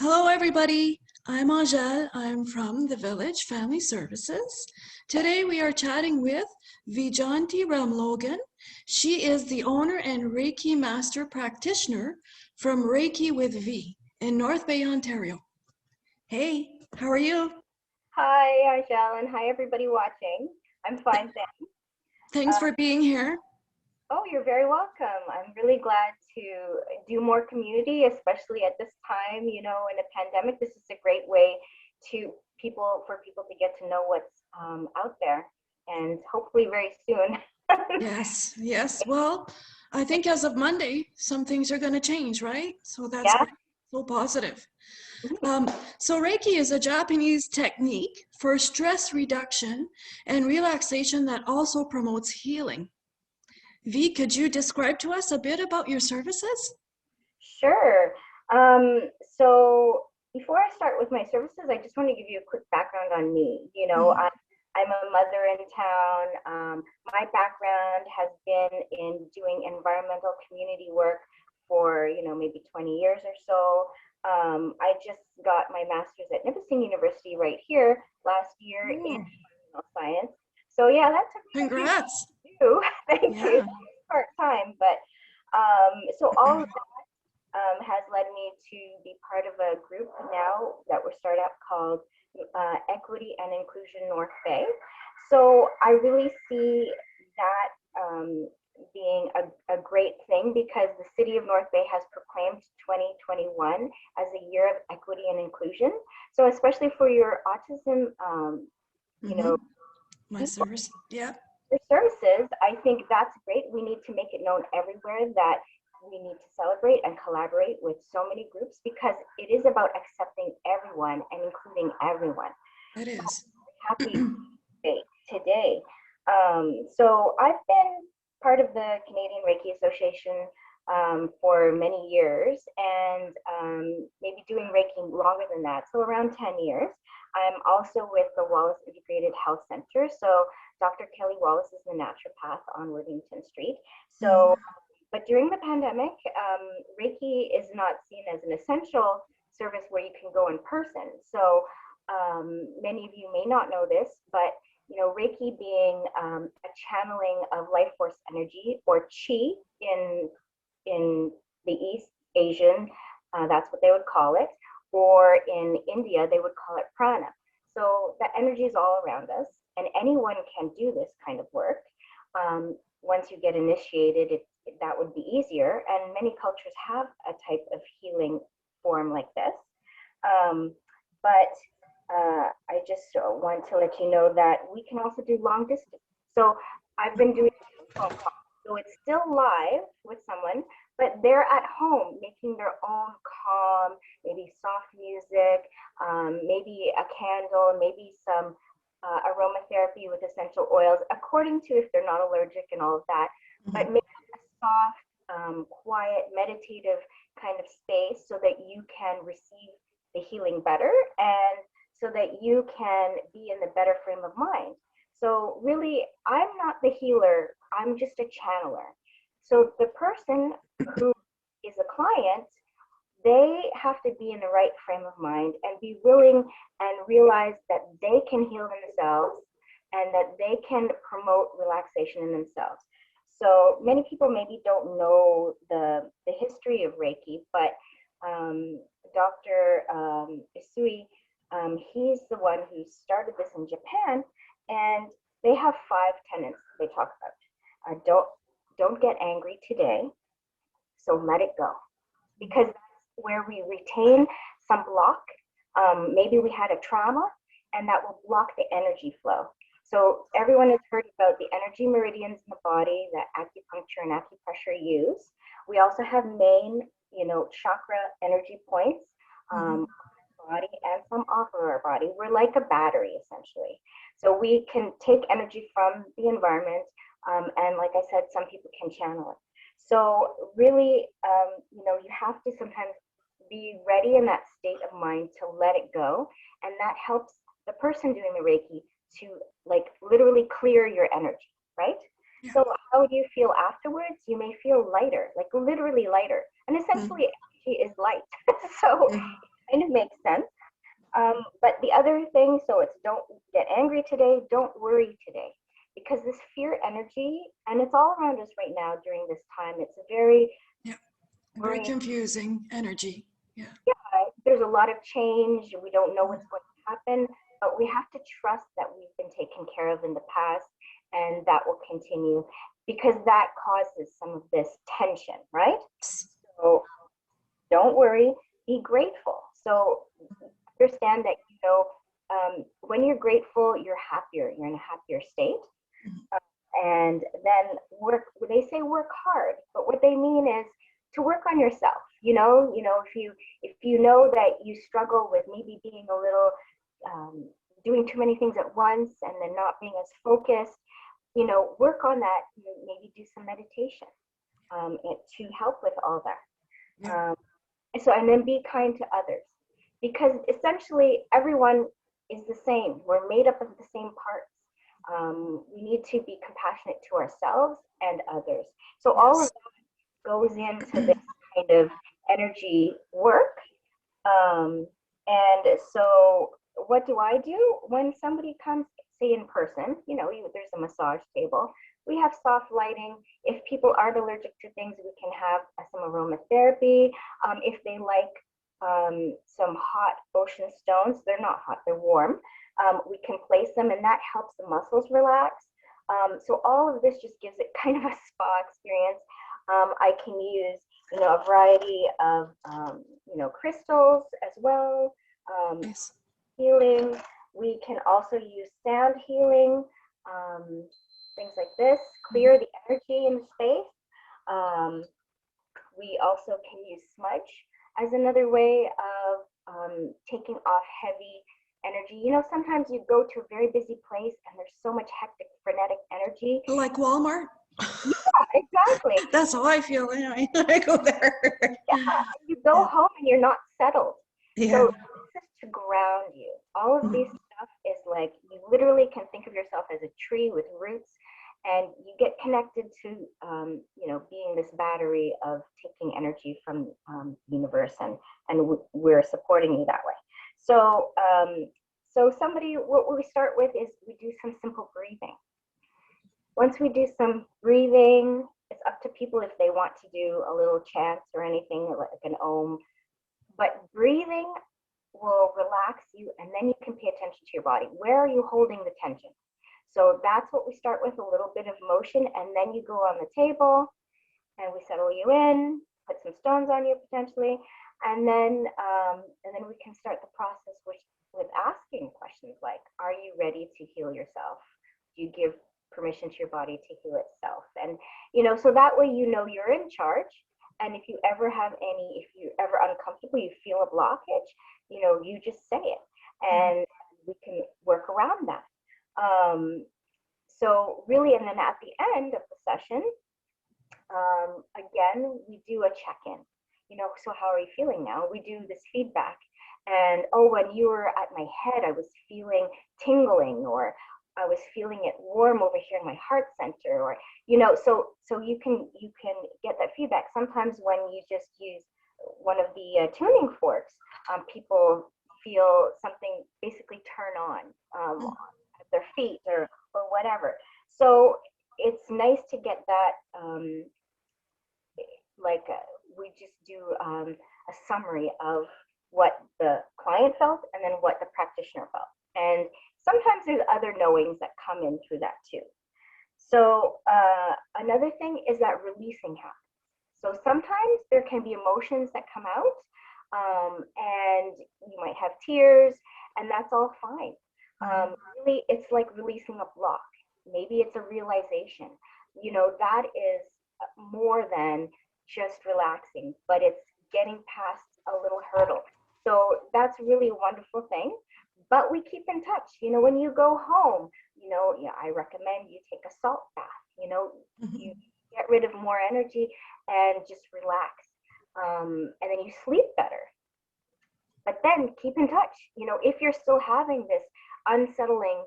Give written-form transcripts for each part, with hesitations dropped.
Hello, everybody. I'm Angel. I'm from the Village Family Services. Today we are chatting with Vijanti Ramlogan. She is the owner and Reiki Master Practitioner from Reiki with V in North Bay, Ontario. Hey, how are you? Hi, Angel, and hi, everybody watching. I'm fine, thanks. Thanks for being here. Oh, you're very welcome. I'm really glad to do more community, especially at this time, in a pandemic. This is a great way for people to get to know what's out there, and hopefully very soon. Yes. Well, I think as of Monday, some things are going to change, right? So that's Yeah. great. So positive. So Reiki is a Japanese technique for stress reduction and relaxation that also promotes healing. V, could you describe to us a bit about your services? Sure. So before I start with my services, I just want to give you a quick background on me. I'm a mother in town. My background has been in doing environmental community work for, maybe 20 years or so. I just got my master's at Nipissing University right here last year in environmental science. So yeah, that took me a few years Congrats. to do. Thank you. Yeah. Part-time, but so all of has led me to be part of a group now that we're starting up called Equity and Inclusion North Bay. So I really see that being a great thing because the city of North Bay has proclaimed 2021 as a year of equity and inclusion. So especially for your autism, My people, service. Yeah. your services, I think that's great. We need to make it known everywhere that we need to celebrate and collaborate with so many groups because it is about accepting everyone and including everyone. It So is. happy today. So I've been part of the Canadian Reiki Association for many years and maybe doing Reiki longer than that, so around 10 years. I'm also with the Wallace Integrated Health Center. So Dr. Kelly Wallace is the naturopath on Worthington Street. So, but during the pandemic, Reiki is not seen as an essential service where you can go in person. So many of you may not know this, but Reiki being a channeling of life force energy or chi in the East Asian, that's what they would call it, or in India they would call it prana. So the energy is all around us, and anyone can do this kind of work. Once you get initiated, that would be easier, and many cultures have a type of healing form like this. But I just want to let you know that we can also do long distance. So I've been doing phone calls. So it's still live with someone, but they're at home making their own calm, maybe soft music, maybe a candle, maybe some aromatherapy with essential oils, according to if they're not allergic and all of that. But maybe a soft, quiet, meditative kind of space so that you can receive the healing better and so that you can be in the better frame of mind. So really, I'm not the healer, I'm just a channeler. So the person who is a client, they have to be in the right frame of mind and be willing and realize that they can heal themselves and that they can promote relaxation in themselves. So many people maybe don't know the history of Reiki, but Dr. Isui, he's the one who started this in Japan, and they have 5 tenets they talk about. Don't get angry today, so let it go, because that's where we retain some block. Maybe we had a trauma, and that will block the energy flow. So everyone has heard about the energy meridians in the body that acupuncture and acupressure use. We also have main, chakra energy points. Body and some off of our body. We're like a battery essentially. So we can take energy from the environment, and like I said, some people can channel it. So really, you have to sometimes be ready in that state of mind to let it go, and that helps the person doing the Reiki to literally clear your energy, right? Yeah. So how do you feel afterwards? You may feel lighter, like literally lighter, and essentially energy is light. So kind of makes sense. But the other thing, so it's don't get angry today, don't worry today, because this fear energy, and it's all around us right now during this time, it's a very very confusing energy. There's a lot of change. We don't know what's going to happen, but we have to trust that we've been taken care of in the past, and that will continue, because that causes some of this tension, right? So don't worry, be grateful. So understand that, when you're grateful, you're happier, you're in a happier state. And then they say work hard, but what they mean is to work on yourself. If you know that you struggle with maybe being a little doing too many things at once and then not being as focused, work on that. Maybe do some meditation to help with all that. And then be kind to others, because essentially everyone is the same. We're made up of the same parts. We need to be compassionate to ourselves and others. So all of that goes into this kind of energy work. And so what do I do when somebody comes, say in person, there's a massage table. We have soft lighting. If people aren't allergic to things, we can have some aromatherapy. If they like some hot ocean stones, they're not hot, they're warm. We can place them, and that helps the muscles relax. So all of this just gives it kind of a spa experience. I can use, a variety of, crystals as well. Healing. We can also use sound healing, things like this, clear the energy in the space. We also can use smudge as another way of taking off heavy energy. Sometimes you go to a very busy place and there's so much hectic, frenetic energy. Like Walmart? Yeah, exactly. That's how I feel anyway. I go there. Yeah, you go home and you're not settled. Yeah. So this is to ground you. All of this stuff is like, you literally can think of yourself as a tree with roots, and you get connected to, being this battery of taking energy from the universe, and we're supporting you that way. So, what we start with is we do some simple breathing. Once we do some breathing, it's up to people if they want to do a little chant or anything like an om. But breathing will relax you, and then you can pay attention to your body. Where are you holding the tension? So that's what we start with, a little bit of motion, and then you go on the table and we settle you in, put some stones on you potentially, and then we can start the process with asking questions like, are you ready to heal yourself? Do you give permission to your body to heal itself? And so that way you're in charge. And if you're ever uncomfortable, you feel a blockage, you just say it, and we can work around that. So really, and then at the end of the session, again, we do a check-in. So how are you feeling now? We do this feedback. And when you were at my head, I was feeling tingling, or I was feeling it warm over here in my heart center, or so you can get that feedback. Sometimes when you just use one of the tuning forks, people feel something basically turn on at their feet or whatever. So it's nice to get that. We just do a summary of what the client felt and then what the practitioner felt. And sometimes there's other knowings that come in through that too. So another thing is that releasing happens. So sometimes there can be emotions that come out, and you might have tears, and that's all fine. Really, it's like releasing a block. Maybe it's a realization. That is more than just relaxing, but it's getting past a little hurdle. So that's really a wonderful thing. But we keep in touch. When you go home, I recommend you take a salt bath. You get rid of more energy and just relax. And then you sleep better. But then keep in touch. If you're still having this unsettling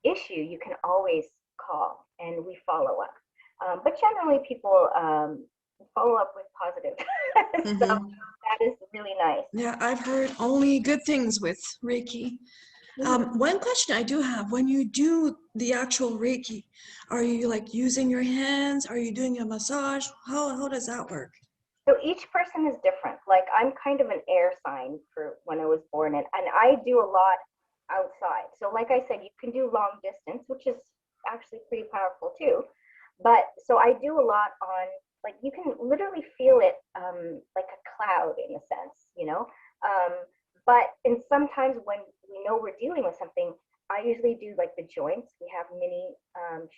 issue, you can always call and we follow up. But generally people follow up with positive stuff That is really nice. Yeah, I've heard only good things with Reiki. One question I do have, when you do the actual Reiki, are you like using your hands? Are you doing a massage? How does that work? So each person is different. Like I'm kind of an air sign for when I was born, and I do a lot outside. So like I said, you can do long distance, which is actually pretty powerful too. But so I do a lot on, like, you can literally feel it, like a cloud in a sense, you know. Um, but and sometimes when we know we're dealing with something, I usually do like the joints. We have many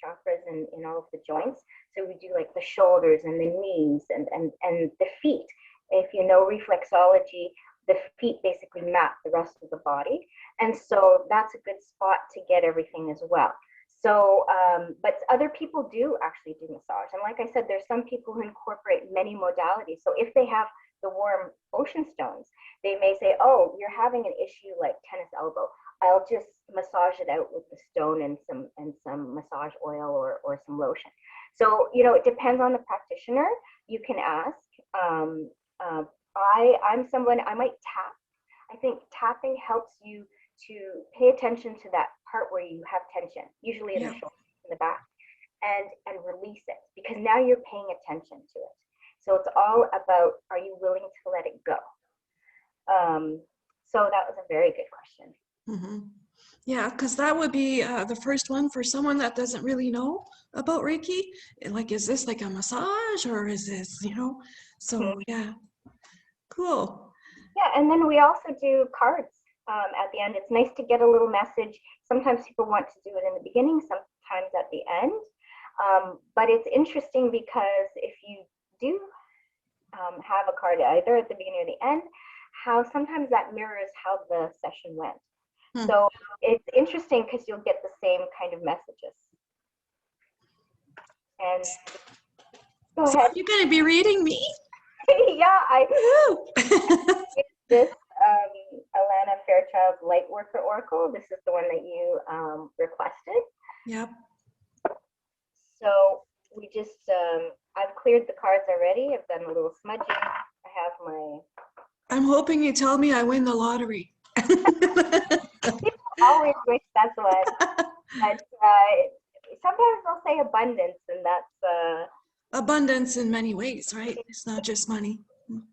chakras in all of the joints. So we do like the shoulders and the knees and the feet. If you know reflexology, the feet basically map the rest of the body. And so that's a good spot to get everything as well. So, but other people do actually do massage. And like I said, there's some people who incorporate many modalities. So if they have the warm ocean stones, they may say, oh, you're having an issue like tennis elbow. I'll just massage it out with the stone and some massage oil or some lotion. So, you know, it depends on the practitioner. You can ask. I'm someone, I might tap. I think tapping helps you to pay attention to that part where you have tension, usually in the shoulder, in the back, and release it, because now you're paying attention to it. So it's all about, are you willing to let it go? So that was a very good question. Mm-hmm. Yeah, because that would be the first one for someone that doesn't really know about Reiki. Like, is this like a massage or is this, you know? So yeah, cool. Yeah, and then we also do cards at the end. It's nice to get a little message. Sometimes people want to do it in the beginning, sometimes at the end. But it's interesting because if you do have a card either at the beginning or the end, how sometimes that mirrors how the session went. So it's interesting because you'll get the same kind of messages. And go ahead. You're going to be reading me? Yeah, this Alana Fairchild Lightworker Oracle. This is the one that you requested. Yep. So we just, I've cleared the cards already. I've done a little smudging. I have my... I'm hoping you tell me I win the lottery. People always wish that's one. But sometimes they'll say abundance, and that's... abundance in many ways, right? It's not just money.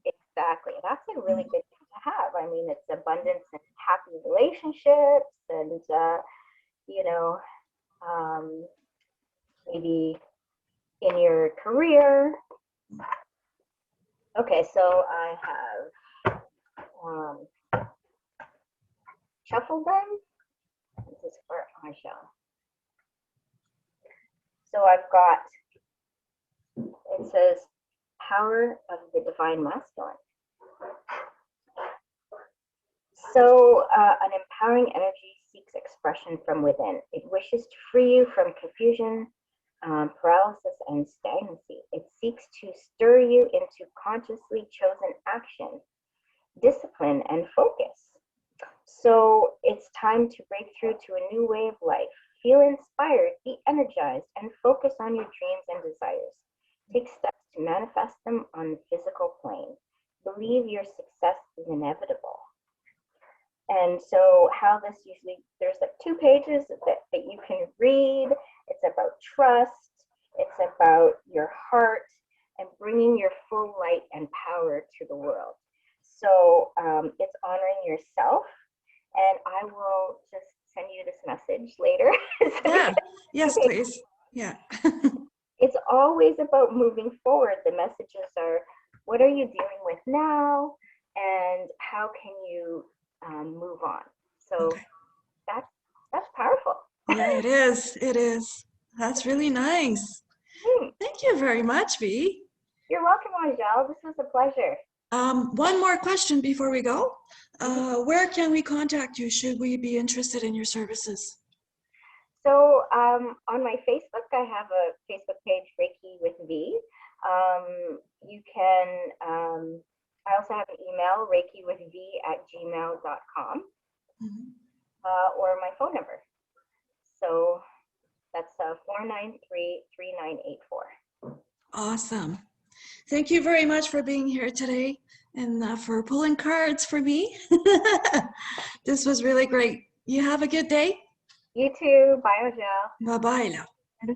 Exactly. That's a really good thing to have. I mean, it's abundance and happy relationships and, you know, maybe in your career. Okay, so I have shuffled them. This is for Aisha. So I've got, it says, Power of the Divine Masculine. So an empowering energy seeks expression from within. It wishes to free you from confusion, paralysis, and stagnancy. It seeks to stir you into consciously chosen action, discipline, and focus. So it's time to break through to a new way of life. Feel inspired, be energized, and focus on your dreams and desires. Take steps to manifest them on the physical plane. Believe your success is inevitable. And so how this usually, there's like 2 pages that you can read. It's about trust. It's about your heart and bringing your full light and power to the world. So it's honoring yourself. And I will just send you this message later. Yeah. Yes, please. Yeah. It's always about moving forward. The messages are, what are you dealing with now? And how can you move on? So okay. that's powerful. Yeah, it is. It is. That's really nice. Thank you very much, V. You're welcome, Angel. This was a pleasure. One more question before we go. Where can we contact you should we be interested in your services? So on my Facebook, I have a Facebook page, Reiki with V. You can, I also have an email, reikiwithv@gmail.com, or my phone number. So that's 493-3984. Awesome. Thank you very much for being here today. and for pulling cards for me. This was really great. You have a good day. You too. Bye, Ojel. Bye-bye now.